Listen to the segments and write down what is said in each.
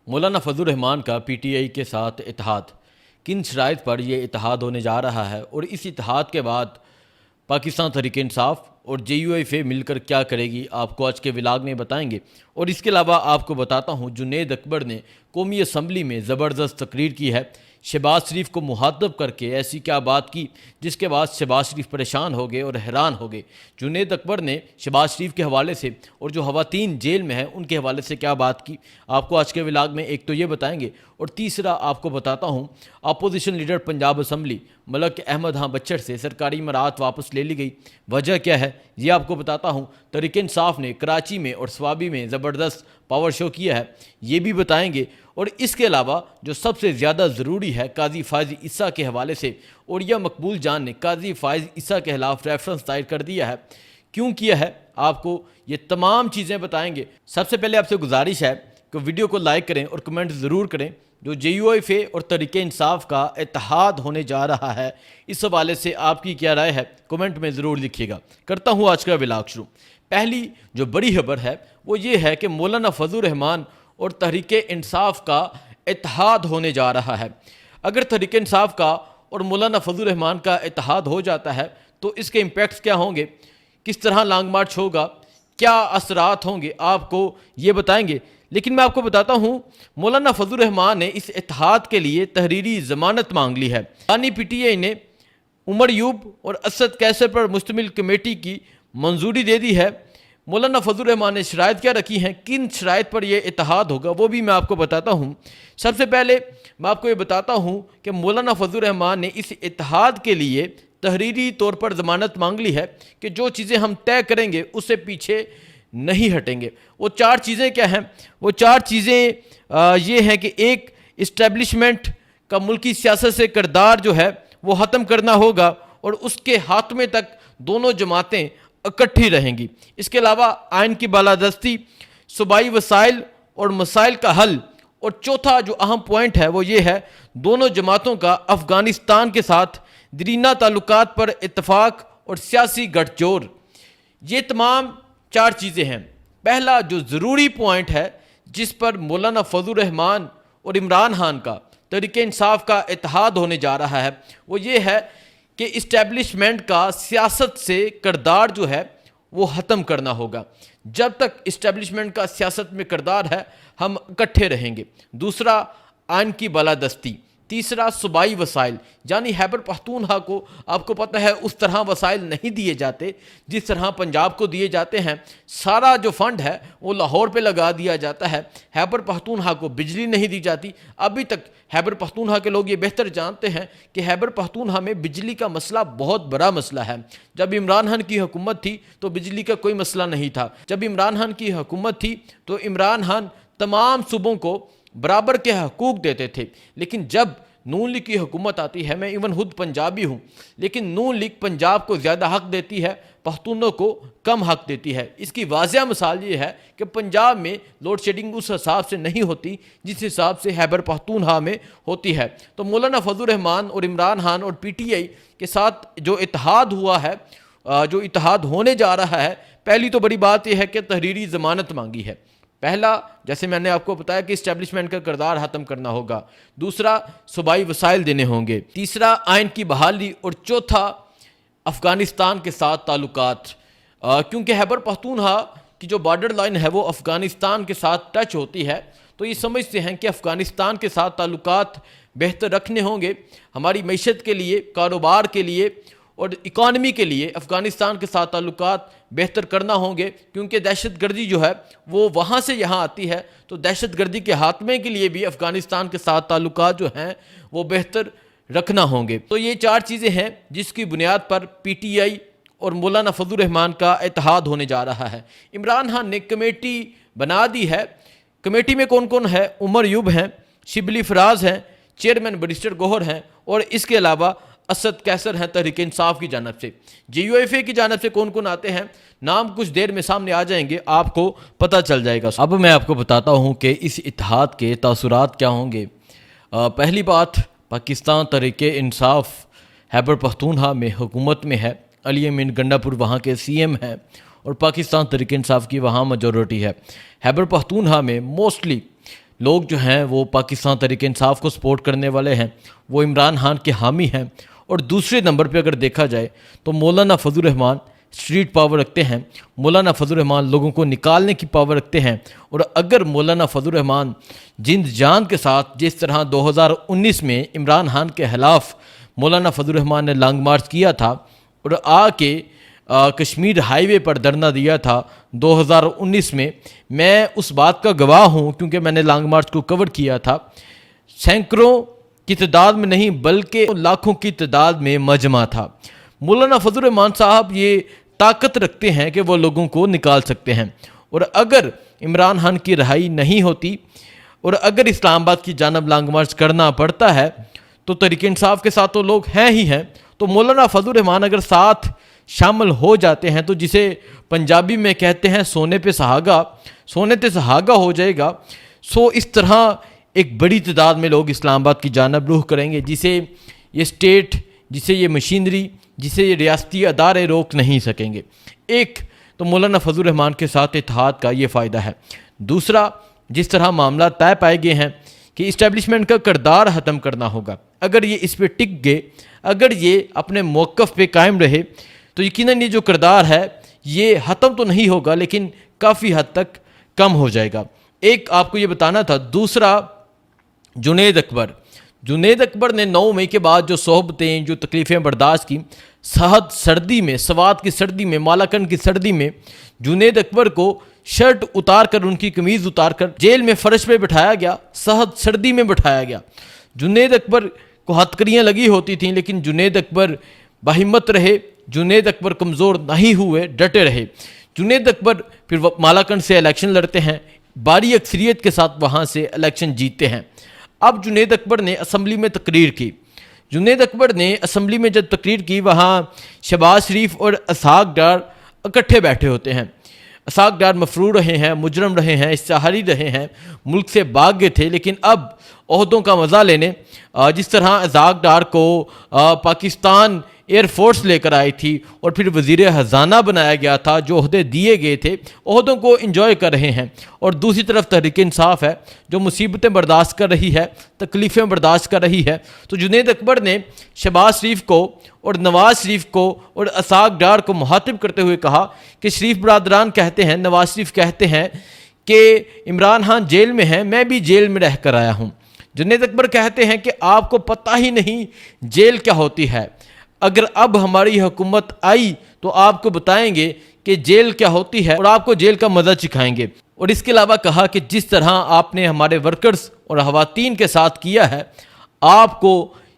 مولانا فضل الرحمان کا P T I کے ساتھ اتحاد، کن شرائط پر یہ اتحاد ہونے جا رہا ہے اور اس اتحاد کے بعد پاکستان تحریک انصاف اور جے یو ایف اے مل کر کیا کرے گی، آپ کو آج کے ولاگ میں بتائیں گے۔ اور اس کے علاوہ آپ کو بتاتا ہوں جنید اکبر نے قومی اسمبلی میں زبردست تقریر کی ہے، شہباز شریف کو مخاطب کر کے ایسی کیا بات کی جس کے بعد شہباز شریف پریشان ہو گئے اور حیران ہو گئے۔ جنید اکبر نے شہباز شریف کے حوالے سے اور جو خواتین جیل میں ہیں ان کے حوالے سے کیا بات کی، آپ کو آج کے ولاگ میں ایک تو یہ بتائیں گے، اور تیسرا آپ کو بتاتا ہوں opposition leader Punjab assembly Malik Ahmad Khan بچڑ سے سرکاری امارات واپس لے لی گئی، وجہ کیا ہے یہ آپ کو بتاتا ہوں۔ تحریک انصاف نے کراچی میں اور سوابی میں زبردست پاور شو کیا ہے، یہ بھی بتائیں گے۔ اور اس کے علاوہ جو سب سے زیادہ ضروری ہے قاضی فائز عیسیٰ کے حوالے سے، اور یہ مقبول جان نے قاضی فائز عیسیٰ کے خلاف ریفرنس دائر کر دیا ہے، کیوں کیا ہے آپ کو یہ تمام چیزیں بتائیں گے۔ سب سے پہلے آپ سے گزارش ہے کہ ویڈیو کو لائک کریں اور کمنٹ ضرور کریں۔ جو جے یو ایف اے اور تحریک انصاف کا اتحاد ہونے جا رہا ہے، اس حوالے سے آپ کی کیا رائے ہے کمنٹ میں ضرور لکھیے گا۔ کرتا ہوں آج کا ولاگ شروع۔ پہلی جو بڑی خبر ہے وہ یہ ہے کہ مولانا فضل الرحمان اور تحریک انصاف کا اتحاد ہونے جا رہا ہے۔ اگر تحریک انصاف کا اور مولانا فضل الرحمان کا اتحاد ہو جاتا ہے تو اس کے امپیکٹس کیا ہوں گے، کس طرح لانگ مارچ ہوگا، کیا اثرات ہوں گے، آپ کو یہ بتائیں گے۔ لیکن میں آپ کو بتاتا ہوں مولانا فضل الرحمان نے اس اتحاد کے لیے تحریری ضمانت مانگ لی ہے، یعنی پی ٹی آئی نے عمر ایوب اور اسد کیسر پر مشتمل کمیٹی کی منظوری دے دی ہے۔ مولانا فضل الرحمان نے شرائط کیا رکھی ہیں، کن شرائط پر یہ اتحاد ہوگا وہ بھی میں آپ کو بتاتا ہوں۔ سب سے پہلے میں آپ کو یہ بتاتا ہوں کہ مولانا فضل الرحمان نے اس اتحاد کے لیے تحریری طور پر ضمانت مانگ لی ہے کہ جو چیزیں ہم طے کریں گے اس سے پیچھے نہیں ہٹیں گے۔ وہ چار چیزیں کیا ہیں؟ وہ چار چیزیں یہ ہیں کہ ایک، اسٹیبلشمنٹ کا ملکی سیاست سے کردار جو ہے وہ ختم کرنا ہوگا اور اس کے خاتمے تک دونوں جماعتیں اکٹھی رہیں گی۔ اس کے علاوہ آئین کی بالادستی، صوبائی وسائل اور مسائل کا حل، اور چوتھا جو اہم پوائنٹ ہے وہ یہ ہے دونوں جماعتوں کا افغانستان کے ساتھ دیرینہ تعلقات پر اتفاق اور سیاسی گٹھ جوڑ۔ یہ تمام چار چیزیں ہیں۔ پہلا جو ضروری پوائنٹ ہے جس پر مولانا فضل الرحمان اور عمران خان کا تحریک انصاف کا اتحاد ہونے جا رہا ہے وہ یہ ہے کہ اسٹیبلشمنٹ کا سیاست سے کردار جو ہے وہ ختم کرنا ہوگا۔ جب تک اسٹیبلشمنٹ کا سیاست میں کردار ہے ہم اکٹھے رہیں گے۔ دوسرا آئین کی بالادستی، تیسرا صوبائی وسائل، یعنی خیبر پختونخوا کو آپ کو پتہ ہے اس طرح وسائل نہیں دیے جاتے جس طرح پنجاب کو دیے جاتے ہیں۔ سارا جو فنڈ ہے وہ لاہور پہ لگا دیا جاتا ہے، خیبر پختونخوا کو بجلی نہیں دی جاتی۔ ابھی تک خیبر پختونخوا کے لوگ یہ بہتر جانتے ہیں کہ خیبر پختونخوا میں بجلی کا مسئلہ بہت بڑا مسئلہ ہے۔ جب عمران خان کی حکومت تھی تو بجلی کا کوئی مسئلہ نہیں تھا۔ جب عمران خان کی حکومت تھی تو عمران خان تمام صوبوں کو برابر کے حقوق دیتے تھے، لیکن جب نون لیگ کی حکومت آتی ہے، میں ایون خود پنجابی ہوں، لیکن نون لیگ پنجاب کو زیادہ حق دیتی ہے، پختونوں کو کم حق دیتی ہے۔ اس کی واضح مثال یہ ہے کہ پنجاب میں لوڈ شیڈنگ اس حساب سے نہیں ہوتی جس حساب سے خیبر پختونخوا میں ہوتی ہے۔ تو مولانا فضل الرحمان اور عمران خان اور پی ٹی آئی کے ساتھ جو اتحاد ہوا ہے، جو اتحاد ہونے جا رہا ہے، پہلی تو بڑی بات یہ ہے کہ تحریری ضمانت مانگی ہے۔ پہلا، جیسے میں نے آپ کو بتایا کہ اسٹیبلشمنٹ کا کردار ختم کرنا ہوگا، دوسرا صوبائی وسائل دینے ہوں گے، تیسرا آئین کی بحالی، اور چوتھا افغانستان کے ساتھ تعلقات، کیونکہ خیبر پختونخوا کی جو بارڈر لائن ہے وہ افغانستان کے ساتھ ٹچ ہوتی ہے، تو یہ سمجھتے ہیں کہ افغانستان کے ساتھ تعلقات بہتر رکھنے ہوں گے۔ ہماری معیشت کے لیے، کاروبار کے لیے اور اکانومی کے لیے افغانستان کے ساتھ تعلقات بہتر کرنا ہوں گے، کیونکہ دہشت گردی جو ہے وہ وہاں سے یہاں آتی ہے، تو دہشت گردی کے خاتمے کے لیے بھی افغانستان کے ساتھ تعلقات جو ہیں وہ بہتر رکھنا ہوں گے۔ تو یہ چار چیزیں ہیں جس کی بنیاد پر پی ٹی آئی اور مولانا فضل الرحمان کا اتحاد ہونے جا رہا ہے۔ عمران خان نے کمیٹی بنا دی ہے۔ کمیٹی میں کون کون ہے؟ عمر ایوب ہیں، شبلی فراز ہیں، چیئرمین بیرسٹر گوہر ہیں، اور اس کے علاوہ اسد کیسر ہیں تحریک انصاف کی جانب سے۔ جے یو ایف اے کی جانب سے کون کون آتے ہیں، نام کچھ دیر میں سامنے آ جائیں گے، آپ کو پتہ چل جائے گا۔ اب میں آپ کو بتاتا ہوں کہ اس اتحاد کے تاثرات کیا ہوں گے۔ پہلی بات، پاکستان تحریک انصاف خیبر پختونخوا میں حکومت میں ہے، علی امین گنڈا پور وہاں کے سی ایم ہیں، اور پاکستان تحریک انصاف کی وہاں میجورٹی ہے۔ خیبر پختونخوا میں موسٹلی لوگ جو ہیں وہ پاکستان تحریک انصاف کو سپورٹ کرنے والے ہیں، وہ عمران خان کے حامی ہیں، اور دوسرے نمبر پہ اگر دیکھا جائے تو مولانا فضل الرحمان اسٹریٹ پاور رکھتے ہیں، مولانا فضل الرحمان لوگوں کو نکالنے کی پاور رکھتے ہیں۔ اور اگر مولانا فضل الرحمان جند جان کے ساتھ جس طرح 2019 میں عمران خان کے خلاف مولانا فضل الرحمان نے لانگ مارچ کیا تھا اور آ کے کشمیر ہائی وے پر دھرنا دیا تھا 2019 میں اس بات کا گواہ ہوں کیونکہ میں نے لانگ مارچ کو کور کیا تھا، سینکڑوں کی تعداد میں نہیں بلکہ لاکھوں کی تعداد میں مجمع تھا۔ مولانا فضل الرحمان صاحب یہ طاقت رکھتے ہیں کہ وہ لوگوں کو نکال سکتے ہیں، اور اگر عمران خان کی رہائی نہیں ہوتی اور اگر اسلام آباد کی جانب لانگ مارچ کرنا پڑتا ہے تو تحریک انصاف کے ساتھ تو لوگ ہیں ہی ہیں، تو مولانا فضل الرحمان اگر ساتھ شامل ہو جاتے ہیں تو جسے پنجابی میں کہتے ہیں سونے پہ سہاگا، سونے پہ سہاگا ہو جائے گا۔ اس طرح ایک بڑی تعداد میں لوگ اسلام آباد کی جانب رخ کریں گے، جسے یہ اسٹیٹ، جسے یہ مشینری، جسے یہ ریاستی ادارے روک نہیں سکیں گے۔ ایک تو مولانا فضل الرحمان کے ساتھ اتحاد کا یہ فائدہ ہے۔ دوسرا، جس طرح معاملہ طے پائے گئے ہیں کہ اسٹیبلشمنٹ کا کردار ختم کرنا ہوگا، اگر یہ اس پہ ٹک گئے، اگر یہ اپنے موقف پہ قائم رہے تو یقیناً یہ جو کردار ہے یہ ختم تو نہیں ہوگا لیکن کافی حد تک کم ہو جائے گا۔ ایک آپ کو یہ بتانا تھا۔ دوسرا، جنید اکبر نے 9 مئی کے بعد جو صحبتیں، جو تکلیفیں برداشت کی، سردی میں، سوات کی سردی میں، مالاکنڈ کی سردی میں جنید اکبر کو شرٹ اتار کر، ان کی قمیض اتار کر جیل میں فرش پہ بٹھایا گیا، سردی میں بٹھایا گیا۔ جنید اکبر کو ہتھکڑیاں لگی ہوتی تھیں لیکن جنید اکبر باہمت رہے، جنید اکبر کمزور نہیں ہوئے، ڈٹے رہے۔ جنید اکبر پھر مالاکنڈ سے الیکشن لڑتے ہیں، بھاری اکثریت کے ساتھ وہاں سے الیکشن جیتتے ہیں۔ اب جنید اکبر نے اسمبلی میں تقریر کی۔ جنید اکبر نے اسمبلی میں جب تقریر کی، وہاں شہباز شریف اور اسحاق ڈار اکٹھے بیٹھے ہوتے ہیں۔ اسحاق ڈار مفرور رہے ہیں، مجرم رہے ہیں، اشتہاری رہے ہیں، ملک سے بھاگ گئے تھے، لیکن اب عہدوں کا مزہ لینے، جس طرح اسحاق ڈار کو پاکستان ایئر فورس لے کر آئی تھی اور پھر وزیر خزانہ بنایا گیا تھا، جو عہدے دیے گئے تھے، عہدوں کو انجوائے کر رہے ہیں۔ اور دوسری طرف تحریک انصاف ہے جو مصیبتیں برداشت کر رہی ہے، تکلیفیں برداشت کر رہی ہے۔ تو جنید اکبر نے شہباز شریف کو اور نواز شریف کو اور اسحاق ڈار کو مخاطب کرتے ہوئے کہا کہ شریف برادران کہتے ہیں، نواز شریف کہتے ہیں کہ عمران خان جیل میں ہیں، میں بھی جیل میں رہ کر آیا ہوں۔ جنید اکبر کہتے ہیں کہ آپ کو پتہ ہی نہیں جیل کیا ہوتی ہے، اگر اب ہماری حکومت آئی تو آپ کو بتائیں گے کہ جیل کیا ہوتی ہے اور آپ کو جیل کا مزہ چکھائیں گے۔ اور اس کے علاوہ کہا کہ جس طرح آپ نے ہمارے ورکرز اور خواتین کے ساتھ کیا ہے، آپ کو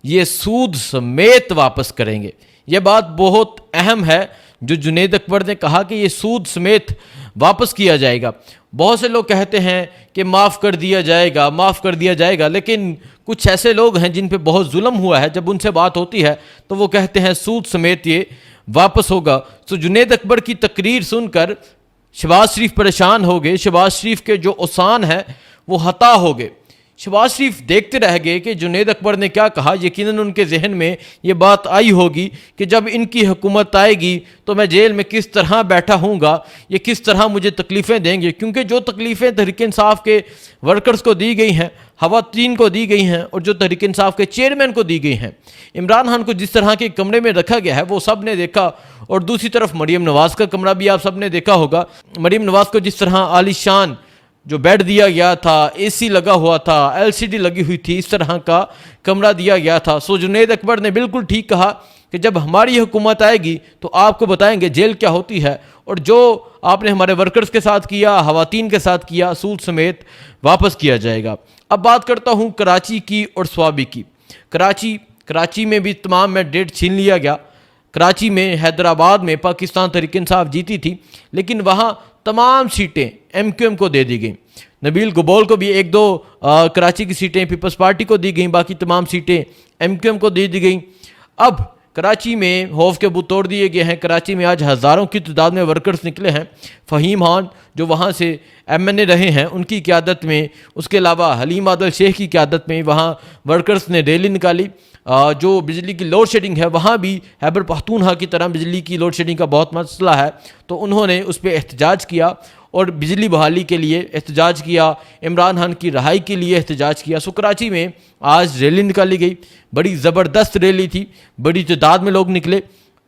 یہ سود سمیت واپس کریں گے۔ یہ بات بہت اہم ہے جو جنید اکبر نے کہا کہ یہ سود سمیت واپس کیا جائے گا۔ بہت سے لوگ کہتے ہیں کہ معاف کر دیا جائے گا، معاف کر دیا جائے گا، لیکن کچھ ایسے لوگ ہیں جن پہ بہت ظلم ہوا ہے، جب ان سے بات ہوتی ہے تو وہ کہتے ہیں سود سمیت یہ واپس ہوگا۔ تو جنید اکبر کی تقریر سن کر شہباز شریف پریشان ہو گئے، شہباز شریف کے جو اوسان ہیں وہ ہتا ہو گئے۔ شہباز شریف دیکھتے رہ گئے کہ جنید اکبر نے کیا کہا۔ یقیناً ان کے ذہن میں یہ بات آئی ہوگی کہ جب ان کی حکومت آئے گی تو میں جیل میں کس طرح بیٹھا ہوں گا، یہ کس طرح مجھے تکلیفیں دیں گے، کیونکہ جو تکلیفیں تحریک انصاف کے ورکرز کو دی گئی ہیں، خواتین کو دی گئی ہیں، اور جو تحریک انصاف کے چیئرمین کو دی گئی ہیں، عمران خان کو جس طرح کے کمرے میں رکھا گیا ہے وہ سب نے دیکھا۔ اور دوسری طرف مریم نواز کا کمرہ بھی آپ سب نے دیکھا ہوگا، مریم نواز کو جس طرح عالی شان جو بیڈ دیا گیا تھا، اے سی لگا ہوا تھا، ایل سی ڈی لگی ہوئی تھی، اس طرح کا کمرہ دیا گیا تھا۔ جنید اکبر نے بالکل ٹھیک کہا کہ جب ہماری حکومت آئے گی تو آپ کو بتائیں گے جیل کیا ہوتی ہے، اور جو آپ نے ہمارے ورکرز کے ساتھ کیا، خواتین کے ساتھ کیا، سود سمیت واپس کیا جائے گا۔ اب بات کرتا ہوں کراچی کی اور سوابی کی۔ کراچی میں بھی تمام مینڈیٹ چھین لیا گیا۔ کراچی میں، حیدرآباد میں پاکستان تحریک انصاف جیتی تھی، لیکن وہاں تمام سیٹیں ایم کیو ایم کو دے دی گئیں۔ نبیل گبول کو بھی 1-2 کراچی کی سیٹیں پیپلز پارٹی کو دی گئیں، باقی تمام سیٹیں ایم کیو ایم کو دے دی گئیں۔ اب کراچی میں خوف کے ابو توڑ دیے گئے ہیں۔ کراچی میں آج ہزاروں کی تعداد میں ورکرز نکلے ہیں۔ فہیم خان جو وہاں سے ایم این اے رہے ہیں، ان کی قیادت میں، اس کے علاوہ حلیم عادل شیخ کی قیادت میں وہاں ورکرز نے ریلی نکالی۔ جو بجلی کی لوڈ شیڈنگ ہے وہاں بھی خیبر پختونخوا کی طرح بجلی کی لوڈ شیڈنگ کا بہت مسئلہ ہے، تو انہوں نے اس پہ احتجاج کیا اور بجلی بحالی کے لیے احتجاج کیا، عمران خان کی رہائی کے لیے احتجاج کیا۔ سو کراچی میں آج ریلی نکالی گئی، بڑی زبردست ریلی تھی، بڑی تعداد میں لوگ نکلے۔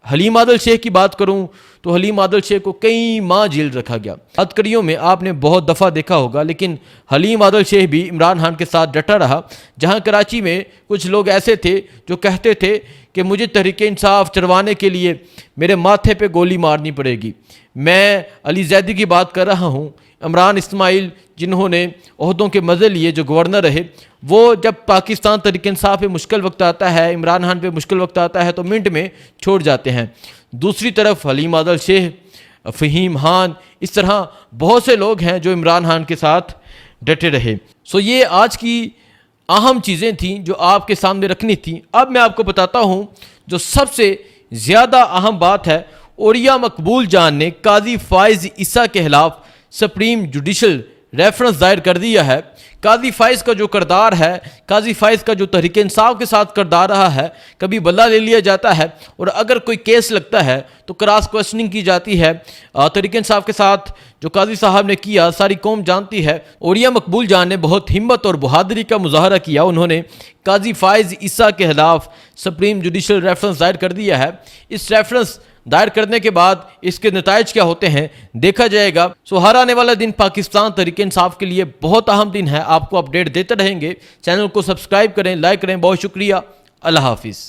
حلیم عادل شیخ کی بات کروں تو حلیم عادل شیخ کو کئی ماہ جیل رکھا گیا۔ ہتکڑیوں میں آپ نے بہت دفعہ دیکھا ہوگا، لیکن حلیم عادل شیخ بھی عمران خان کے ساتھ ڈٹا رہا۔ جہاں کراچی میں کچھ لوگ ایسے تھے جو کہتے تھے کہ مجھے تحریک انصاف چروانے کے لیے میرے ماتھے پہ گولی مارنی پڑے گی، میں علی زیدی کی بات کر رہا ہوں، عمران اسماعیل جنہوں نے عہدوں کے مزے لیے، جو گورنر رہے، وہ جب پاکستان تحریک انصاف پہ مشکل وقت آتا ہے، عمران خان پہ مشکل وقت آتا ہے تو منٹ میں چھوڑ جاتے ہیں۔ دوسری طرف حلیم عادل شیخ، فہیم خان، اس طرح بہت سے لوگ ہیں جو عمران خان کے ساتھ ڈٹے رہے۔ سو یہ آج کی اہم چیزیں تھیں جو آپ کے سامنے رکھنی تھیں۔ اب میں آپ کو بتاتا ہوں جو سب سے زیادہ اہم بات ہے۔ عوریہ مقبول جان نے قاضی فائز عیسیٰ کے خلاف سپریم جوڈیشل ریفرنس دائر کر دیا ہے۔ قاضی فائز کا جو کردار ہے، قاضی فائز کا جو تحریک انصاف کے ساتھ کردار رہا ہے، کبھی بدلہ لے لیا جاتا ہے اور اگر کوئی کیس لگتا ہے تو کراس کوسچننگ کی جاتی ہے۔ تحریک انصاف کے ساتھ جو قاضی صاحب نے کیا ساری قوم جانتی ہے۔ عوریہ مقبول جان نے بہت ہمت اور بہادری کا مظاہرہ کیا، انہوں نے قاضی فائز عیسیٰ کے خلاف سپریم جوڈیشل ریفرنس دائر کر دیا ہے۔ اس ریفرنس دائر کرنے کے بعد اس کے نتائج کیا ہوتے ہیں دیکھا جائے گا۔ سو ہر آنے والا دن پاکستان تحریک انصاف کے لیے بہت اہم دن ہے، آپ کو اپڈیٹ دیتے رہیں گے۔ چینل کو سبسکرائب کریں، لائک کریں، بہت شکریہ، اللہ حافظ۔